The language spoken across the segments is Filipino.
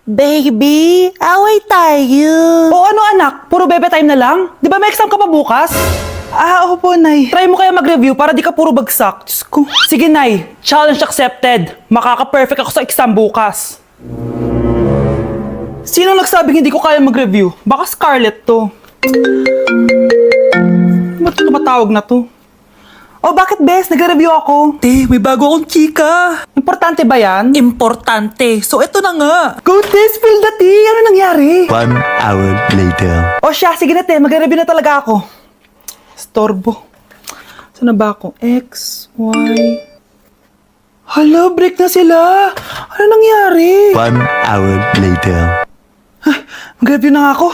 Baby, away tayo. O ano anak, puro bebe time na lang? Di ba may exam ka pa bukas? Opo, Nay. Try mo kaya mag-review para di ka puro bagsak. Diyos ko. Sige, Nay. Challenge accepted. Makaka-perfect ako sa exam bukas. Sino nagsabing hindi ko kaya mag-review? Baka Scarlett to. Ba't tumatawag na to? Oh, bakit, Bes? Nag-review ako. Te, may bago akong chika. Importante ba yan? Importante. So, eto na nga. Go, Te, spill the tea. Ano nangyari? 1 hour later. O siya, sige na, Te. Mag-review na talaga ako. Storbo. Saan na ba ako? X, Y... Hala, break na sila. Ano nangyari? 1 hour later. Mag-review na nga ako.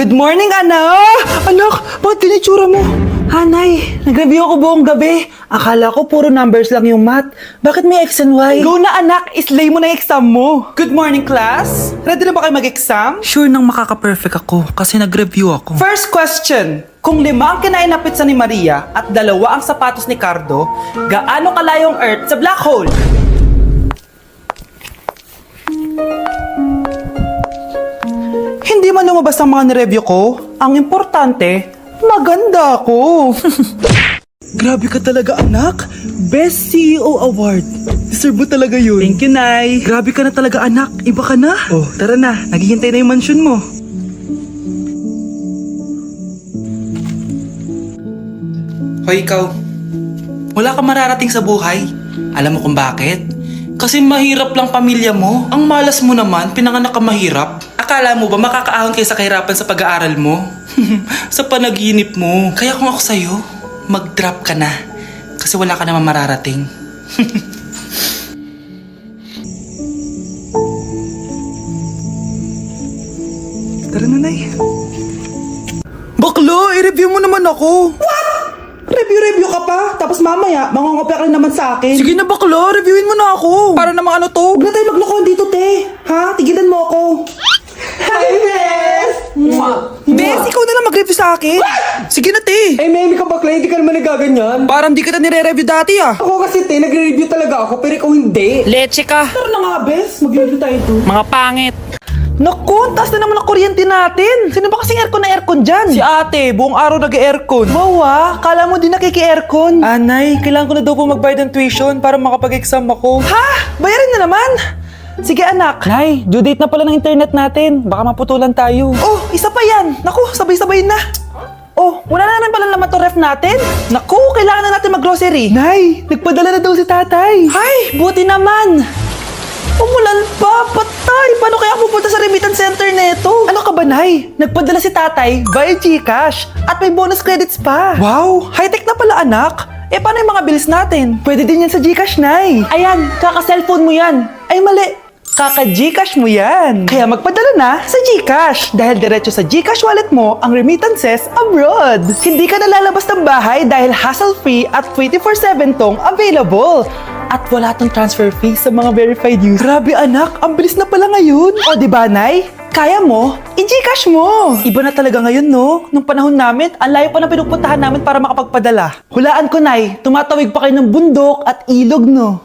Good morning, anak! Anak, bakit ganyan itsura mo? Hanay, nag-review ako buong gabi. Akala ko puro numbers lang yung math. Bakit may X and Y? Go na, anak! Islay mo na yung exam mo! Good morning, class! Ready na ba kayo mag-exam? Sure nang makaka-perfect ako kasi nag-review ako. First question. Kung 5 ang kinain na pizza ni Maria at 2 ang sapatos ni Cardo, gaano kalayo ang Earth sa black hole? Hindi man lumabas ang mga nireview ko. Ang importante, maganda ako. Grabe ka talaga, anak. Best CEO Award. Deserve mo talaga yun. Thank you, Nay. Grabe ka na talaga, anak. Iba ka na. Oh, tara na. Naghihintay na yung mansion mo. Hoy, ikaw. Wala ka mararating sa buhay. Alam mo kung bakit? Kasi mahirap lang pamilya mo. Ang malas mo naman, pinanganak ka mahirap. Akala mo ba makakaahon kayo sa kahirapan sa pag-aaral mo? Sa panaginip mo. Kaya kung ako sa'yo, mag-drop ka na. Kasi wala ka naman mararating. Tara na, Nay. Baklo, i-review mo naman ako. What? Review ka pa? Tapos mamaya, mangungopia ka rin naman sa akin. Sige na, baklo, reviewin mo na ako. Para namang ano to? Huwag na tayo maglokohan dito, te. Ha? Tigilan mo ako. Hi, Bes! Bes, ikaw na lang mag-review sa akin. Sige na, te. Meme ka bakla, hindi ka naman nagaganyan. Parang di kita nire-review dati, ah. Ako kasi te, nagre-review talaga ako, pero ikaw hindi. Leche ka. Tara na nga, Bes. Mag-review tayo to. Mga pangit. Naku, ang taas na naman ang kuryente natin. Sino ba kasing aircon na aircon dyan? Si ate, buong araw nag-aircon. Wow ah, kala mo din nakiki-aircon. Anay, kailangan ko na daw po magbayad ng tuition para makapag-exam ako. Ha? Bayarin na naman? Sige anak. Nay, due date na pala ng internet natin. Baka maputulan tayo. Oh, isa pa yan. Naku, sabay-sabay na. Oh, wala na naman pala naman to ref natin. Naku, kailangan na natin mag-grocery. Nay, nagpadala na daw si tatay. Ay, buti naman. Umulan pa, patay! Paano kaya ako pupunta sa remittance center neto? Ano ka ba, Nay? Nagpadala si tatay via GCash at may bonus credits pa. Wow! High-tech na pala, anak. Paano yung mga bills natin? Pwede din yan sa GCash, Nay. Ayan, kaka-cellphone mo yan. Ay, mali. Kaka-GCash mo yan. Kaya magpadala na sa GCash dahil diretso sa GCash wallet mo ang remittances abroad. Hindi ka nalalabas ng bahay dahil hassle-free at 24/7 tong available. At wala tong transfer fee sa mga verified users. Grabe anak, ang bilis na pala ngayon. O diba, Nay? Kaya mo, i-GCash mo. Iba na talaga ngayon, no? Nung panahon namin, ang layo pa na pinupuntahan namin para makapagpadala. Hulaan ko, Nay, tumatawid pa kayo ng bundok at ilog, no?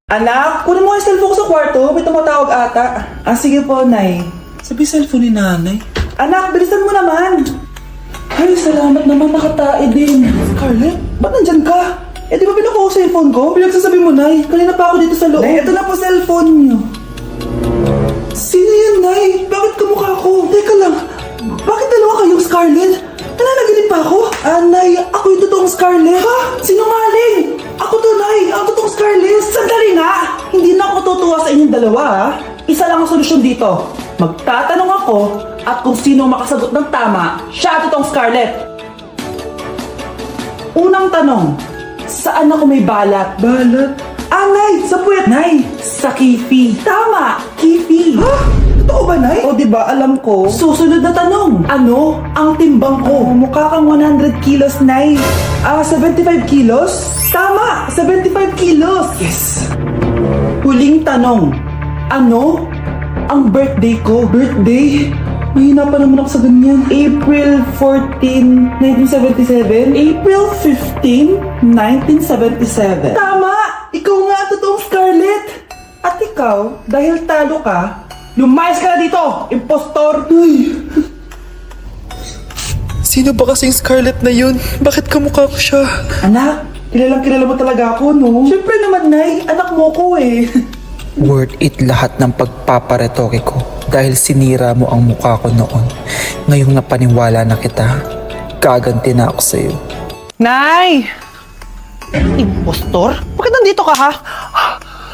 Anak, kunin mo ang cellphone ko sa kwarto. May tumatawag ata. Sige po, Nay. Sabi cellphone ni Nanay. Anak, bilisan mo naman. Ay, salamat naman, nakatae din. Scarlett, ba't nandyan ka? Di ba pinukuha ko sa cellphone ko? Pinagsasabi mo, Nay. Kanina pa ako dito sa loob. Nay, ito na po cellphone niyo. Sino yan, Nay? Bakit kamukha ko? Teka lang. Bakit dalawa kayong Scarlett? Nananaginip pa ako? Nay, ako yung totoong Scarlett. Ha? Sinungaling! Ako to, Nay. Ang totoong Scarlett. Sandali nga! Hindi na ako tutuwa sa inyong dalawa, ha? Isa lang ang solusyon dito. Magtatanong ako at kung sino ang makasagot ng tama, siya ang totoong Scarlett. Unang tanong. Saan ako may balat? Balat? Nay! Sa puwet! Nay! Sa kifi. Tama! Kifi. Ha? Totoo ba, Nay? O diba, alam ko. Susunod na tanong. Ano ang timbang ko? Mukha kang 100 kilos, Nay. 75 kilos? Tama! 75 kilos! Yes! Huling tanong. Ano ang birthday ko? Birthday? Mahina pa naman ako sa ganyan. April 14, 1977? April 15, 1977. Tama! ikaw, dahil talo ka, lumayas ka na dito, impostor! Ay! Sino ba kasing Scarlett na yun? Bakit kamukha ko siya? Anak, kilala mo talaga ako, no? Siyempre naman, Nay, anak mo ko eh. Worth it lahat ng pagpaparetoke ko dahil sinira mo ang mukha ko noon. Ngayong napaniwala na kita, gaganti na ako sa'yo. Nay! Impostor? Bakit nandito ka, ha?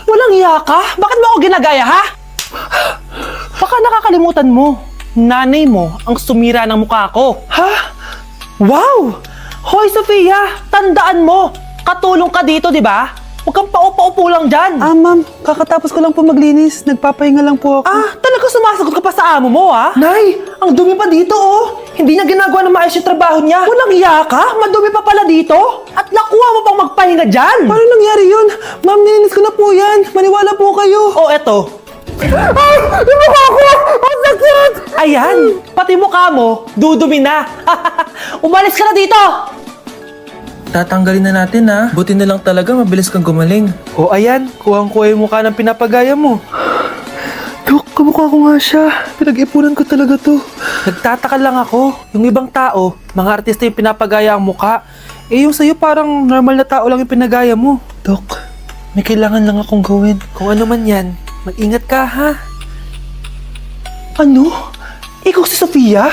Walang iya ka? Bakit mo ako ginagaya, ha? Baka nakakalimutan mo. Nanay mo ang sumira ng mukha ko. Ha? Wow! Hoy, Sofia! Tandaan mo! Katulong ka dito, di ba? Huwag kang paupo-upo lang dyan. Ma'am, kakatapos ko lang po maglinis. Nagpapahinga lang po ako. Talaga sumasagot ka pa sa amo mo, ha? Nay, ang dumi pa dito, oh. Hindi niya ginagawa ng maayos yung trabaho niya. Walang iya ka? Madumi pa pala dito? At nakuha mo pang magpahinga dyan. Paano nangyari yun? Ma'am, nilinis ko na po yan. Maniwala po kayo. Oh, eto. Yung mukha ko! Ang sakit! Ayan, pati mukha mo, dudumi na. Umalis ka na dito! Tatanggalin na natin ha. Buti na lang talaga mabilis kang gumaling. O ayan, kuhang-kuha yung mukha ng pinapagaya mo. Dok, kamukha ko nga siya. Pinag-ipunan ko talaga to. Nagtataka lang ako, yung ibang tao, mga artista yung pinapagaya ang mukha. Eh yung sa'yo parang normal na tao lang yung pinagaya mo. Dok, may kailangan lang akong gawin. Kung ano man yan, mag-ingat ka ha. Ano? Ikaw si Sofia?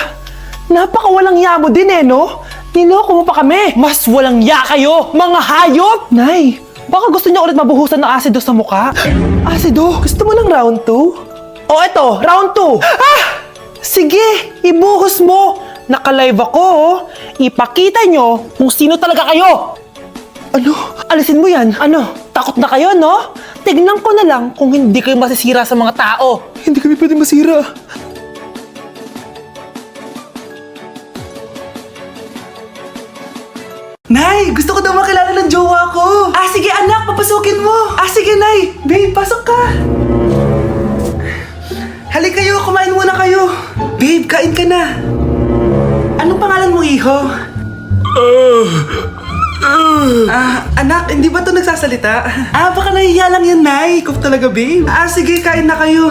Napakawalang ya mo din eh, no? Niloko mo pa kami! Mas walang ya kayo, mga hayop! Nay, baka gusto niya ulit mabuhusan ng asido sa mukha. Asido? Gusto mo ng round 2? O eto, round 2! Sige, ibuhos mo! Naka-live ako, oh. Ipakita nyo kung sino talaga kayo! Ano? Alisin mo yan. Ano? Takot na kayo, no? Tignan ko na lang kung hindi kayo masisira sa mga tao. Hindi kami pwede masira. Nay, gusto ko daw makilala ng jowa ko. Sige anak, papasukin mo. Sige Nay. Babe, pasok ka. Halika kayo, kumain muna kayo. Babe, kain ka na. Anong pangalan mo, iho? Anak, hindi ba ito nagsasalita? Baka nahihiya lang yan, Nay. Ikaw talaga, babe. Sige, kain na kayo.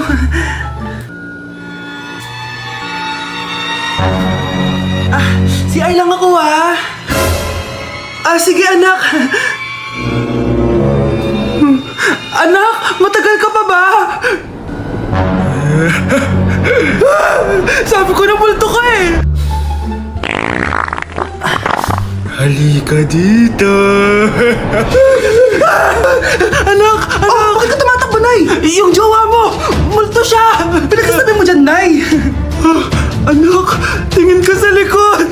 Si Ay lang ako, sige, anak. Anak, matagal ka pa ba? Sabi ko na multo ka eh. Halika dito. Anak! Bakit ka tumatakbo, Nay? Yung jowa mo! Multo siya! Pinagkasabi mo dyan, Nay! Anak! Tingin ka sa likod!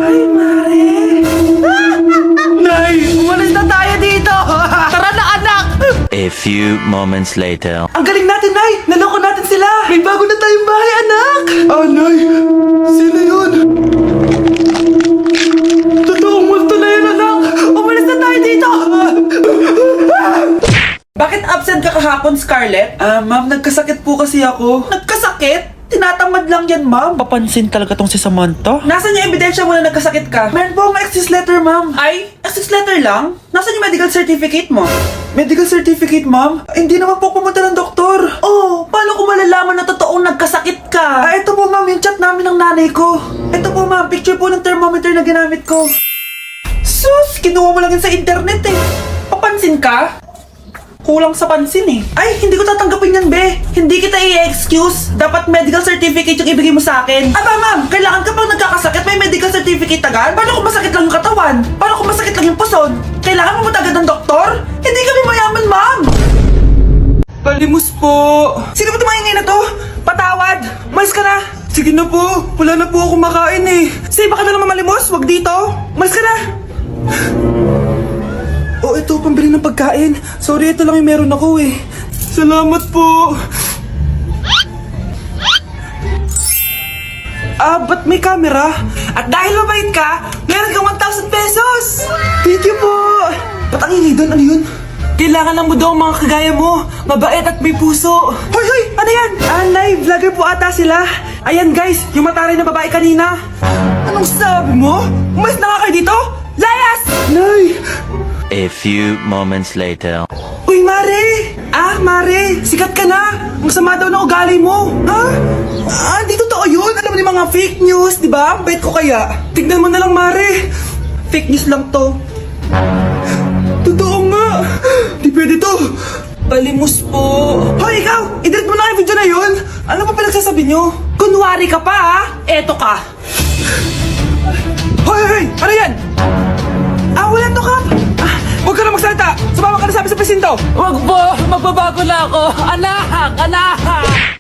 Ay, Mare! Nay! Umalis na tayo dito! Tara na, anak! A few moments later. Ang galing natin, Nay! Naloko natin sila! May bago na tayong bahay, anak! Nay! Sino yun? Totoong multo na yun, anak! Umalis na tayo dito! Bakit absent ka kahapon, Scarlett? Ma'am, nagkasakit po kasi ako. Nagkasakit? Tinatamad lang yan, ma'am. Papansin talaga tong si Samantha. Nasaan yung ebidensya mo na nagkasakit ka? Meron po akong excuse letter, ma'am. Ay, excuse letter lang? Nasaan yung medical certificate mo? Medical certificate, ma'am? Hindi naman po pumunta ng doktor. Oh, paano ko malalaman na totoong nagkasakit ka? Ito po, ma'am, yung chat namin ng nanay ko. Ito po, ma'am, picture po ng thermometer na ginamit ko. Sus, kinuha mo lang yun sa internet eh. Papansin ka? Kulang sa pansin eh. Ay, hindi ko tatanggapin yan, be. Hindi kita i-excuse. Dapat medical certificate yung ibigay mo sa akin. Ma'am, kailangan kapag nagkakasakit, may medical certificate agad? Paano kung masakit lang yung katawan? Paano kung masakit lang yung puson? Kailangan mo agad ng doktor? Hindi kami mayaman, ma'am. Palimos po. Sino ba tumahingin na to? Patawad. Malis ka na. Sige na po. Wala na po ako makain eh. Sige, baka na naman malimos. Wag dito. Malis ka na. Ito, pambili ng pagkain. Sorry, ito lang yung meron ako eh. Salamat po. Ba't may camera? At dahil mabait ka, meron kang 1,000 pesos! Thank you po! Ba't ang ingay doon? Ano yun? Kailangan lang mo daw ang mga kagaya mo. Mabait at may puso. Hoy! Ano yan? Nay, vlogger po ata sila. Ayan guys, yung mataray na babae kanina. Anong sabi mo? Umalis na nga kayo dito? Layas! Nay! A few moments later. Uy, Mare! Mare? Sikat ka na. Ang sama daw ng ugali mo. Ha? Di totoo yun. Alam mo yung mga fake news, di ba? Ang bait ko kaya. Tignan mo na lang, Mare. Fake news lang to. Totoo nga. Di pwede to. Palimos po. Hoy, ikaw! I-delete mo na yung video na yun. Ano pa pinagsasabi nyo? Kunwari ka pa, ha? Eto ka. Hoy! Ano yan? Wala to, Kap. Huwag ka na magsalita. Sumama ka na sabi sa presinto. Wag po! Magbabago na ako! Anak! Anak!